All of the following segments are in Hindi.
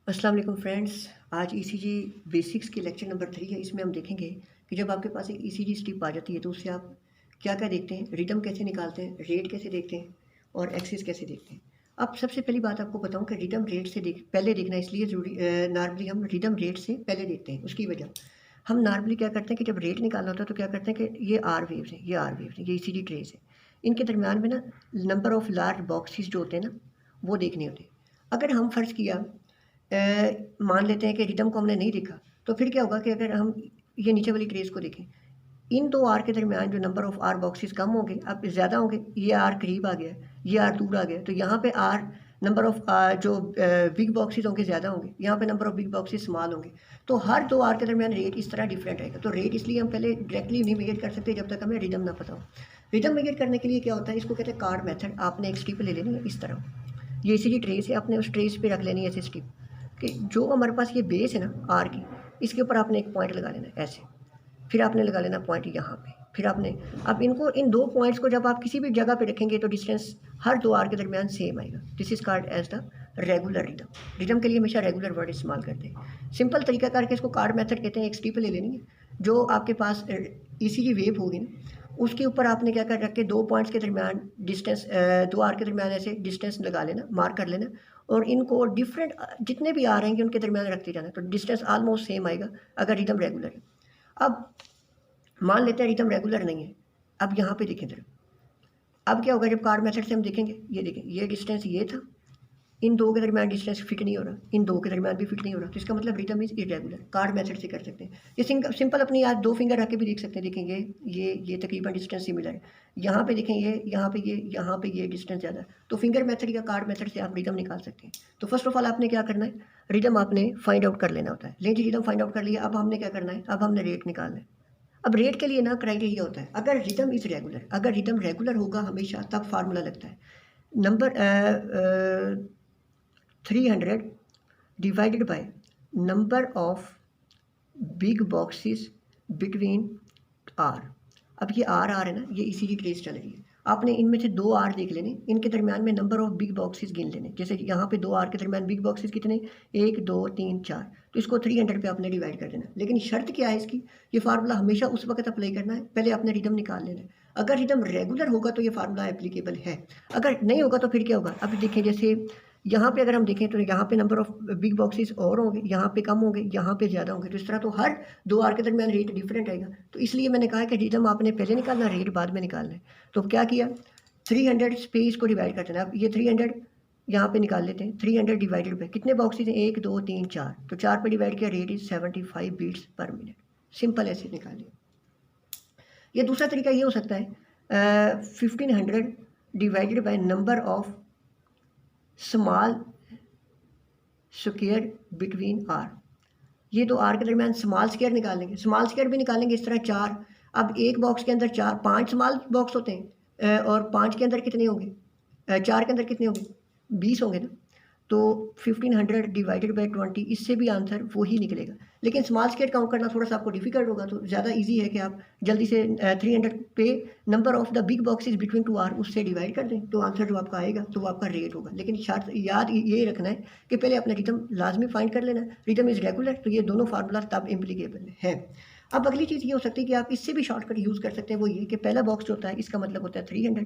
अस्सलाम वालेकुम फ्रेंड्स। आज ईसीजी बेसिक्स के लेक्चर नंबर 3 है। इसमें हम देखेंगे कि जब आपके पास एक ईसीजी स्ट्रिप आ जाती है तो उससे आप क्या क्या देखते हैं, रिदम कैसे निकालते हैं, रेट कैसे देखते हैं और एक्सिस कैसे देखते हैं। अब सबसे पहली बात आपको बताऊं कि रिदम रेट से पहले देखना इसलिए ज़रूरी, नॉर्मली हम रिदम रेट से पहले देखते हैं। उसकी वजह हम नॉर्मली क्या करते हैं कि जब रेट निकालना होता है तो क्या करते हैं कि ये आर वेव्स हैं, ये आर वेव्स हैं, ये ईसीजी ट्रेस है। इनके दरमियान में ना नंबर ऑफ लार्ज बॉक्सेस जो होते हैं ना वो देखने होते हैं। अगर हम फ़र्ज़ किया मान लेते हैं कि रिदम को हमने नहीं देखा, तो फिर क्या होगा कि अगर हम ये नीचे वाली ट्रेस को देखें, इन दो आर के दरमियान जो नंबर ऑफ आर बॉक्सेस कम होंगे, अब ज़्यादा होंगे, ये आर करीब आ गया, ये आर दूर आ गया, तो यहाँ पे आर नंबर ऑफ जो बिग बॉक्सेस होंगे ज़्यादा होंगे, यहाँ पे number of big boxes small होंगे। तो हर दो आर के दरमियान रेट इस तरह डिफरेंट आएगा। तो रेट इसलिए हम पहले डायरेक्टली नहीं मेजर कर सकते जब तक हमें रिदम ना पता हो। रिदम मेजर करने के लिए क्या होता है, इसको कहते हैं कार्ड मेथड। आपने एक स्ट्रिप ले लेनी है इस तरह, ये इसी ट्रेस है, आपने उस ट्रेस पे रख लेनी है ऐसे स्ट्रिप कि जो हमारे पास ये बेस है ना आर की, इसके ऊपर आपने एक पॉइंट लगा लेना है ऐसे, फिर आपने लगा लेना पॉइंट यहाँ पे, फिर आपने अब इनको इन दो पॉइंट्स को जब आप किसी भी जगह पे रखेंगे तो डिस्टेंस हर दो आर के दरमियान सेम आएगा। This is called as the regular rhythm. Rhythm के लिए हमेशा रेगुलर वर्ड इस्तेमाल करते हैं। सिंपल तरीका करके इसको कार्ड मेथड कहते हैं। एक स्ट्रिप ले लेनी है, जो आपके पास ईसीजी वेव होगी ना, उसके ऊपर आपने क्या कर रख के दो पॉइंट्स के दरमियान डिस्टेंस, दो आर के दरमियान ऐसे डिस्टेंस लगा लेना, मार्क कर लेना, और इनको डिफरेंट जितने भी आ रहेंगे उनके दरमियान रखते जाना, तो डिस्टेंस ऑलमोस्ट सेम आएगा अगर रिदम रेगुलर है। अब मान लेते हैं रिदम रेगुलर नहीं है। अब यहाँ पे देखें जरा, अब क्या होगा जब कार्ड मेथड से हम देखेंगे, ये देखें ये डिस्टेंस ये था, इन दो के दरमियान डिस्टेंस फिट नहीं हो रहा, इन दो के दरमियान भी फिट नहीं हो रहा, तो इसका मतलब rhythm is irregular. Card method से कर सकते हैं। ये सिंपल अपनी याद दो फिंगर रख के भी देख सकते हैं। देखेंगे ये तकरीबन डिस्टेंस सिमिलर है, यहाँ पे देखें ये, यहाँ पे ये, यहाँ पे ये डिस्टेंस ज़्यादा है, तो फिंगर मेथड या कार्ड मेथड से आप रिदम निकाल सकते हैं। तो फर्स्ट ऑफ ऑल आपने क्या करना है, रिदम आपने फाइंड आउट कर लेना होता है। लेकिन रिदम फाइंड आउट कर लिया, अब हमने क्या करना है, अब हमने रेट निकालना है। अब रेट के लिए ना क्राइटेरिया होता है, अगर रिदम इज रेगुलर, अगर रिदम रेगुलर होगा हमेशा, तब फार्मूला लगता है number 300 divided by number of big boxes between R। अब ये आर आर है ना, ये इसी की ट्रेस चल रही है। आपने इनमें से दो आर देख लेने, इनके दरमियान में नंबर ऑफ बिग बॉक्सेस गिन लेने। जैसे यहाँ पे दो आर के दरमियान बिग बॉक्सेस कितने, 1 2 3 4, तो इसको 300 पे आपने डिवाइड कर देना। लेकिन शर्त क्या है इसकी, ये फार्मूला हमेशा उस वक्त अप्लाई करना है, पहले आपने रिदम निकाल लेना है। अगर रिदम रेगुलर होगा तो ये फार्मूला एप्लीकेबल है, अगर नहीं होगा तो फिर क्या होगा। अभी देखें जैसे यहाँ पे अगर हम देखें तो यहाँ पे नंबर ऑफ बिग बॉक्सेस और होंगे, यहाँ पे कम होंगे, यहाँ पे ज़्यादा होंगे, तो इस तरह तो हर दो आर के दरमियान रेट डिफरेंट आएगा। तो इसलिए मैंने कहा कि रिदम आपने पहले निकालना, रेट बाद में निकालना है। तो क्या किया, 300 स्पेस को डिवाइड कर देना। अब ये 300 यहाँ पे निकाल लेते हैं, 300 डिवाइडेड बाई कितने बॉक्सेस हैं, 1 2 3 4, तो 4 पे डिवाइड किया, rate is 75 beats per minute. Simple ऐसे निकालिए। ये दूसरा तरीका ये हो सकता है 1500 divided by number of small square between R. ये तो आर के दरमियान स्मॉल स्क्वायर निकालेंगे, स्मॉल स्क्वायर भी निकालेंगे इस तरह 4। अब एक बॉक्स के अंदर 4 5 स्मॉल बॉक्स होते हैं, और 5 के अंदर कितने होंगे, 4 के अंदर कितने होंगे, 20 होंगे ना। तो 1500 डिवाइडेड बाई 20, इससे भी आंसर वही निकलेगा। लेकिन स्मॉल स्क्वायर काउंट करना थोड़ा सा आपको डिफिकल्ट होगा, तो ज़्यादा इजी है कि आप जल्दी से 300 पे number of the big boxes between two R उससे डिवाइड कर दें, तो आंसर जो आपका आएगा तो वो आपका रेट होगा। लेकिन शर्त याद ये रखना है कि पहले अपना रिदम लाजमी फाइंड कर लेना है। रिदम इज़ रेगुलर, तो ये दोनों फार्मूला तब इम्प्लीकेबल है। अब अगली चीज़ ये हो सकती है कि आप इससे भी शॉर्टकट यूज़ कर सकते हैं। वो ये कि पहला बॉक्स जो होता है इसका मतलब होता है 300,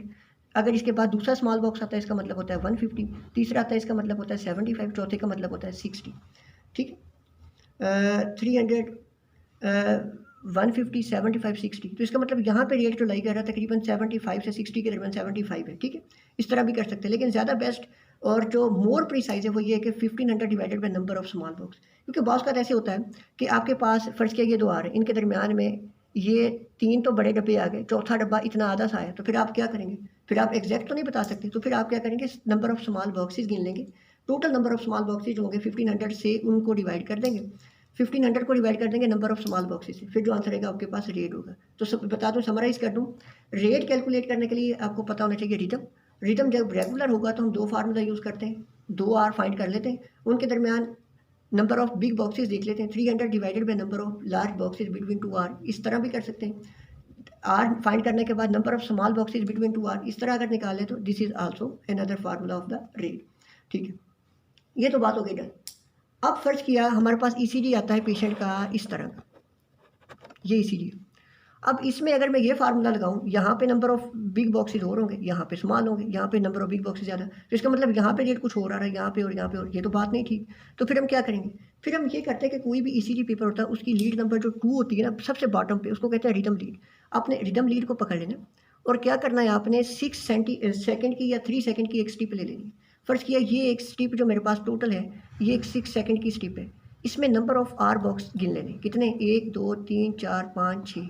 अगर इसके बाद दूसरा स्मॉल बॉक्स आता है इसका मतलब होता है 150, तीसरा आता है इसका मतलब होता है 75, चौथे का मतलब होता है 60। ठीक है, 300 150 75 60, तो इसका मतलब यहाँ पे रेट जो लाई कर रहा है तकरीबन 75 से 60 के दरमियान 75 है। ठीक है, इस तरह भी कर सकते हैं, लेकिन ज़्यादा बेस्ट और जो मोर प्रिसाइज है वो ये है कि 1500 divided by number of small box. क्योंकि बहुत का ऐसे होता है कि आपके पास फ़र्ज़ किया ये दो आ रहे हैं, इनके दरमियान में ये 3 तो बड़े डब्बे आ गए, चौथा डब्बा इतना आधा सा आया, तो फिर आप क्या करेंगे, फिर आप एग्जैक्ट तो नहीं बता सकते, तो फिर आप क्या करेंगे, नंबर ऑफ स्मॉल बॉक्सेस गिन लेंगे। Total number of small boxes होंगे 1500 से, उनको डिवाइड कर देंगे, 1500 को डिवाइड कर देंगे नंबर ऑफ स्मॉल बॉक्सेस से, फिर जो आंसर आएगा आपके पास रेट होगा। तो सब बता दूं, समराइज़ कर दूं, रेट कैलकुलेट करने के लिए आपको पता होना चाहिए रिदम। रिदम जब रेगुलर होगा तो हम दो फार्मूला यूज़ करते हैं, दो आर फाइंड कर लेते हैं, उनके दरमियान नंबर ऑफ बिग बॉक्सेस देख लेते हैं, 300 divided by number of large boxes between two R, इस तरह भी कर सकते हैं। आर फाइंड करने के बाद number of small boxes between two R, इस तरह अगर निकालें तो this is also another formula of the rate. ठीक है, ये तो बात हो गई डन। अब फ़र्ज़ किया हमारे पास ईसीजी आता है पेशेंट का इस तरह का, ये ईसीजी। अब इसमें अगर मैं ये फार्मूला लगाऊं, यहाँ पे नंबर ऑफ बिग बॉक्सेस और होंगे, यहाँ पे स्मॉल होंगे, यहाँ पे नंबर ऑफ बिग बॉक्सेस ज़्यादा, तो इसका मतलब यहाँ पे रेट कुछ हो रहा है, यहाँ पे और यहाँ पे, और ये तो बात नहीं थी। तो फिर हम क्या करेंगे, फिर हम ये करते हैं कि कोई भी ईसीजी पेपर होता है उसकी लीड नंबर जो 2 होती है ना सबसे बॉटम पे, उसको कहते हैं रिदम लीड। आपने रिदम लीड को पकड़ लेना और क्या करना है, आपने 6 सेकंड की या 3 सेकंड की एक स्टिप ले लेनी है। फ़र्ज़ किया ये एक स्टिप जो मेरे पास टोटल है ये एक 6 सेकंड की स्टिप है, इसमें नंबर ऑफ आर बॉक्स गिन लेने, कितने, 1 2 3 4 5 6,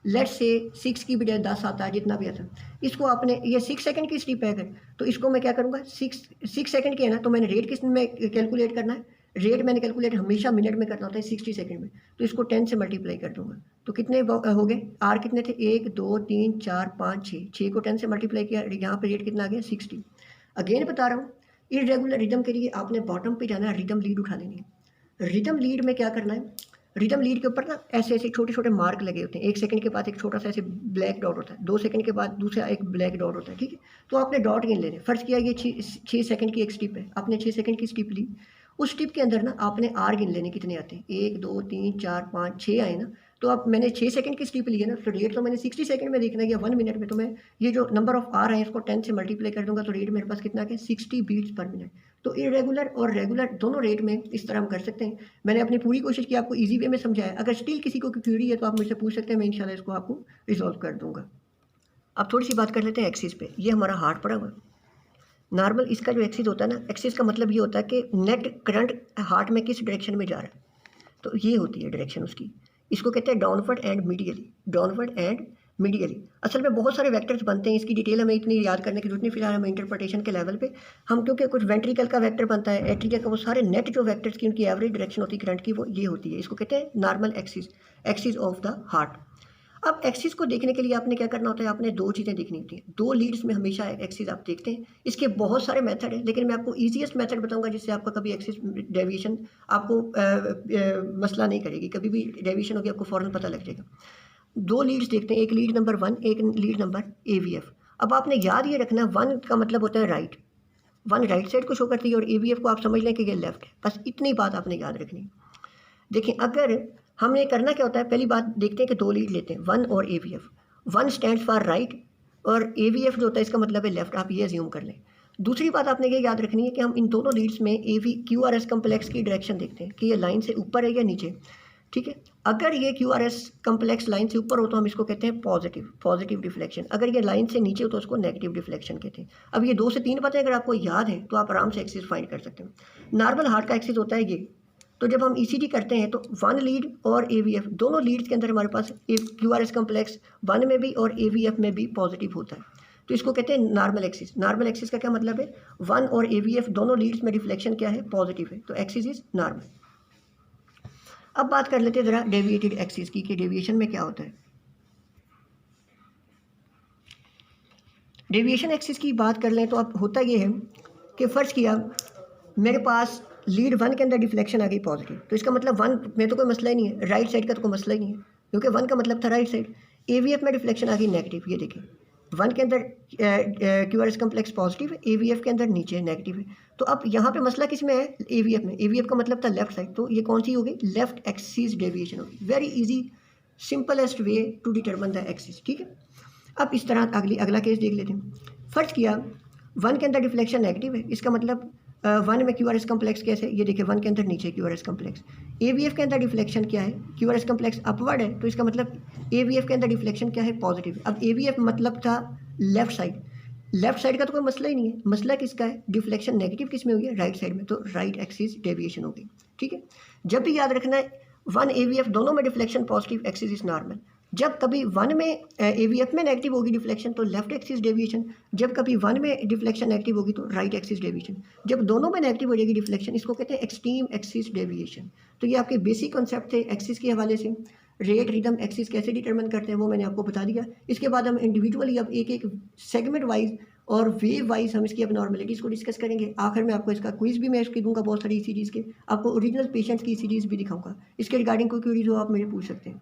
लेट्स से 6 की बजाय 10 आता है, जितना भी आता है। इसको आपने, ये 6 सेकंड की स्टिप है अगर, तो इसको मैं क्या करूँगा, 6 सेकंड की है ना, तो मैंने रेट किस में कैलकुलेट करना है, रेट मैंने कैलकुलेट हमेशा मिनट में करना होता है 60 सेकंड में, तो इसको 10 से मल्टीप्लाई कर दूंगा। तो कितने हो गए, आर कितने थे, 1 2 3 4 5 6 को 10 से मल्टीप्लाई किया, यहाँ पे रेट कितना आ गया 60। अगेन बता रहा हूँ, इरेगुलर रिदम के लिए आपने बॉटम पे जाना है, रिदम लीड उठा लेनी है। रिदम लीड में क्या करना है, रिदम लीड के ऊपर ना ऐसे ऐसे छोटे छोटे मार्क लगे होते हैं, 1 सेकंड के बाद एक छोटा सा ऐसे ब्लैक डॉट होता है, 2 सेकंड के बाद दूसरा एक ब्लैक डॉट होता है, ठीक है। तो आपने डॉट गिन लेने, फ़र्ज़ किया ये 6 सेकंड की एक स्टिप है, आपने 6 सेकंड की स्टिप ली, उस स्टिप के अंदर ना आपने आर गिन लेने कितने आते हैं, 1 2 3 4 5 6 आए ना। तो अब मैंने 6 सेकंड की स्टिप ली है ना, तो रेट तो मैंने 60 सेकंड में देखना है या 1 मिनट में, तो मैं ये जो नंबर ऑफ आर है इसको 10 से मल्टीप्लाई कर दूंगा, तो रेट मेरे पास कितना आ गया 60 बीट्स पर मिनट। तो इरेगुलर और रेगुलर दोनों रेट में इस तरह हम कर सकते हैं। मैंने अपनी पूरी कोशिश की आपको ईजी वे में समझाया, अगर स्टिल किसी को क्वेरी है तो आप मुझसे पूछ सकते हैं, मैं इंशाल्लाह इसको आपको रिजॉल्व कर दूंगा। अब थोड़ी सी बात कर लेते हैं एक्सिस पे, ये हमारा हार्ट पड़ा हुआ नॉर्मल, इसका जो एक्सिस होता है ना, एक्सिस का मतलब ये होता है कि नेट करंट हार्ट में किस डायरेक्शन में जा रहा है, तो ये होती है डायरेक्शन उसकी, इसको कहते हैं downward and medially, downward and medially. असल में बहुत सारे वेक्टर्स बनते हैं, इसकी डिटेल हमें इतनी याद करने की जरूरत नहीं, फिलहाल हम इंटरप्रिटेशन के लेवल पे हम, क्योंकि कुछ वेंट्रिकल का वेक्टर बनता है, एट्रिकल का, वो सारे नेट जो वेक्टर्स की उनकी एवरेज डायरेक्शन होती है करंट की, वो ये होती है, इसको कहते हैं normal axis, axis of the heart. अब एक्सिस को देखने के लिए आपने क्या करना होता है, आपने 2 चीज़ें देखनी होती हैं, 2 लीड्स में हमेशा एक्सिस आप देखते हैं। इसके बहुत सारे मेथड हैं, लेकिन मैं आपको ईजीएस्ट मेथड बताऊंगा जिससे आपका कभी एक्सिस डेविएशन आपको मसला नहीं करेगी, कभी भी डेविएशन होगी आपको फ़ौरन पता लग जाएगा। 2 लीड्स देखते हैं, एक लीड नंबर 1, एक लीड नंबर AVF। अब आपने याद ये रखना, 1 का मतलब होता है राइट, 1 राइट साइड को शो करती है और AVF को आप समझ लें कि ये लेफ्ट है, बस इतनी बात आपने याद रखनी है। देखिए अगर हमने करना क्या होता है, पहली बात देखते हैं कि 2 लीड लेते हैं, 1 और AVF। 1 स्टैंड्स फॉर राइट और AVF जो होता है इसका मतलब है लेफ्ट, आप ये अज्यूम कर लें। दूसरी बात आपने ये याद रखनी है कि हम इन दोनों लीड्स में QRS कम्प्लेक्स की डायरेक्शन देखते हैं कि ये लाइन से ऊपर है या नीचे, ठीक है। अगर ये QRS कम्प्लेक्स लाइन से ऊपर हो तो हम इसको कहते हैं पॉजिटिव डिफ्लेक्शन, अगर ये लाइन से नीचे हो तो उसको नेगेटिव डिफ्लेक्शन कहते हैं। अब ये 2 से 3 बातें अगर आपको याद है तो आप आराम से एक्सिस फाइंड कर सकते हैं। नॉर्मल हार्ट का एक्सिस होता है ये, तो जब हम ECG करते हैं तो 1 लीड और AVF दोनों लीड्स के अंदर हमारे पास QRS कम्प्लेक्स 1 में भी और AVF में भी पॉजिटिव होता है, तो इसको कहते हैं नॉर्मल एक्सिस। नॉर्मल एक्सिस का क्या मतलब है, 1 और AVF दोनों लीड्स में रिफ्लेक्शन क्या है, पॉजिटिव है, तो एक्सिस इज नॉर्मल। अब बात कर लेते हैं ज़रा डेविएटेड एक्सिस की, कि डेविएशन में क्या होता है। डेविएशन एक्सिस की बात कर लें तो अब होता ये है कि फ़र्ज़ किया मेरे पास लीड 1 के अंदर डिफ्लेक्शन आ गई पॉजिटिव, तो इसका मतलब 1 में तो कोई मसला ही नहीं है, राइट साइड का तो कोई मसला ही नहीं है, क्योंकि 1 का मतलब था राइट साइड। AVF में डिफ्लेक्शन आ गई नेगेटिव, ये देखें 1 के अंदर QRS कम्प्लेक्स पॉजिटिव है, AVF के अंदर नीचे नेगेटिव है। तो अब यहाँ पे मसला किस में है, AVF में। AVF का मतलब था लेफ्ट साइड, तो ये कौन सी हो गई, लेफ्ट एक्सिस डेविएशन होगी। Very easy simplest way to determine the axis, ठीक है। अब इस तरह अगला केस देख लेते हैं। फ़र्ज़ किया 1 के अंदर डिफ्लेक्शन नेगेटिव है, इसका मतलब 1 में QRS कम्प्लेक्स कैसे, ये देखिए 1 के अंदर नीचे QRS कम्प्लेक्स। AVF के अंदर डिफ्लेक्शन क्या है, QRS कम्प्लेक्स अपवर्ड है, तो इसका मतलब AVF के अंदर डिफ्लेक्शन क्या है, पॉजिटिव। अब AVF मतलब था लेफ्ट साइड, लेफ्ट साइड का तो कोई मसला ही नहीं है, मसला किसका है, डिफ्लेक्शन नेगेटिव किस में हुई है, राइट साइड में, तो राइट एक्सिस डेविएशन होगी, ठीक है। जब भी याद रखना है 1 AVF दोनों में deflection positive, axis is normal. जब कभी 1 में AVF में नेगेटिव होगी डिफ्लेक्शन तो लेफ्ट एक्सिस डेविएशन, जब कभी 1 में डिफ्लेक्शन नेगेटिव होगी तो राइट एक्सिस डेविएशन, जब दोनों में नेगेटिव हो जाएगी डिफ्लेक्शन इसको कहते हैं एक्सट्रीम एक्सिस डेविएशन। तो ये आपके बेसिक कॉन्सेप्ट थे एक्सिस के हवाले से। रेट रिदम एक्सिस कैसे डिटरमिन करते हैं वो मैंने आपको बता दिया। इसके बाद हम इंडिविजुअली अब एक एक सेगमेंट वाइज और वेव वाइज हम इसकी अब नॉर्मलिटीज़ को डिस्कस करेंगे। आखिर में आपको इसका क्विज भी मैं इसकी दूंगा, बहुत सारी ECGs के, आपको ओरिजिनल पेशेंट्स की ECGs भी दिखाऊंगा। इसके रिगार्डिंग कोई क्वेरीज हो आप मेरे पूछ सकते हैं।